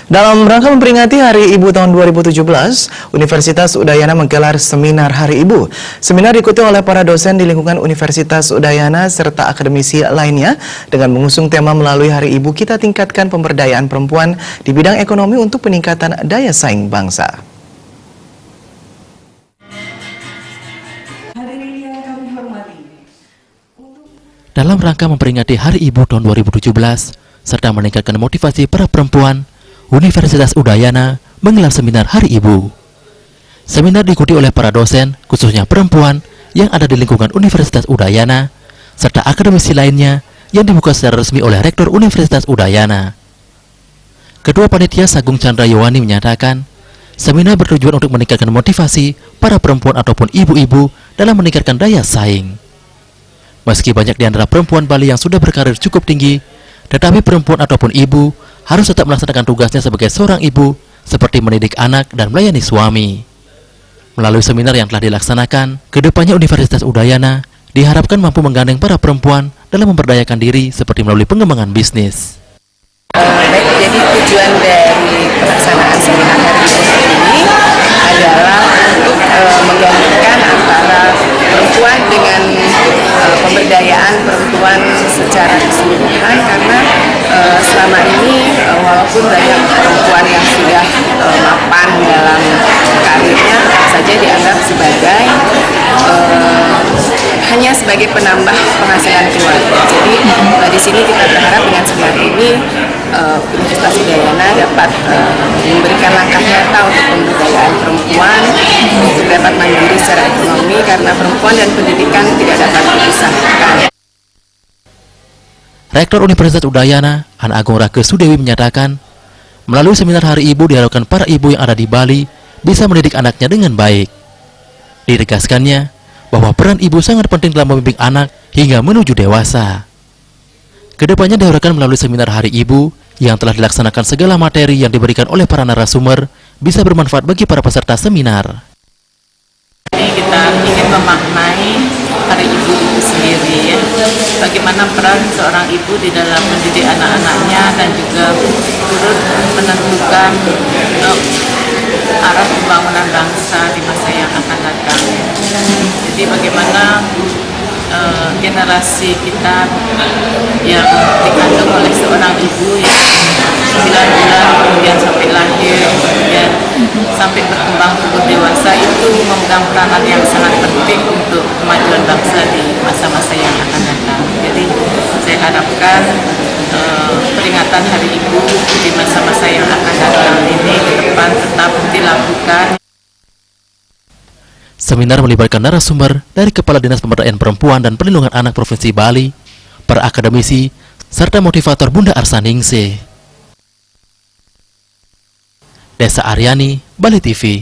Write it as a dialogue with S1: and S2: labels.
S1: Dalam rangka memperingati Hari Ibu tahun 2017, Universitas Udayana menggelar seminar Hari Ibu. Seminar diikuti oleh para dosen di lingkungan Universitas Udayana serta akademisi lainnya dengan mengusung tema melalui Hari Ibu kita tingkatkan pemberdayaan perempuan di bidang ekonomi untuk peningkatan daya saing bangsa.
S2: Dalam rangka memperingati Hari Ibu tahun 2017 serta meningkatkan motivasi para perempuan, Universitas Udayana menggelar seminar Hari Ibu. Seminar diikuti oleh para dosen, khususnya perempuan, yang ada di lingkungan Universitas Udayana, serta akademisi lainnya yang dibuka secara resmi oleh Rektor Universitas Udayana. Ketua Panitia Sagung Chandra Yowani menyatakan, seminar bertujuan untuk meningkatkan motivasi para perempuan ataupun ibu-ibu dalam meningkatkan daya saing. Meski banyak di antara perempuan Bali yang sudah berkarir cukup tinggi, tetapi perempuan ataupun ibu harus tetap melaksanakan tugasnya sebagai seorang ibu, seperti mendidik anak dan melayani suami. Melalui seminar yang telah dilaksanakan, kedepannya Universitas Udayana diharapkan mampu menggandeng para perempuan dalam memberdayakan diri seperti melalui pengembangan bisnis.
S3: Baik, jadi tujuan dari pelaksanaan seminar hari ini adalah untuk menggandengkan antara perempuan dengan pemberdayaan perempuan secara keseluruhan, karena selama ini walaupun banyak perempuan yang sudah mapan dalam karirnya, tetap saja dianggap sebagai hanya sebagai penambah penghasilan keluarga. Jadi di sini kita berharap dengan seminar ini Universitas Udayana dapat memberikan langkah nyata untuk pemberdayaan perempuan untuk dapat mandiri secara ekonomi, karena perempuan dan pendidikan tidak dapat dipisahkan.
S2: Rektor Universitas Udayana, Ana Agung Rake Sudewi menyatakan, melalui seminar Hari Ibu diharapkan para ibu yang ada di Bali bisa mendidik anaknya dengan baik. Ditegaskannya bahwa peran ibu sangat penting dalam membimbing anak hingga menuju dewasa. Kedepannya diharapkan melalui seminar Hari Ibu yang telah dilaksanakan segala materi yang diberikan oleh para narasumber bisa bermanfaat bagi para peserta seminar.
S4: Kita ingin memaknai Hari Ibu itu sendiri, ya. Bagaimana peran seorang ibu di dalam mendidik anak-anaknya dan juga turut menentukan arah pembangunan bangsa di masa yang akan datang. Jadi bagaimana generasi kita yang dikandung oleh seorang ibu yang 9 bulan kemudian sampai lahir, kemudian sampai berkembang tumbuh dewasa, itu memegang peranan yang sangat penting untuk kemajuan bangsa di masa-masa yang akan datang. Jadi saya harapkan peringatan Hari Ibu di masa-masa yang akan datang ini ke depan tetap dilakukan.
S2: Seminar melibatkan narasumber dari Kepala Dinas Pemberdayaan Perempuan dan Perlindungan Anak Provinsi Bali, para akademisi, serta motivator Bunda Arsaningsih. Desa Aryani, Bali TV.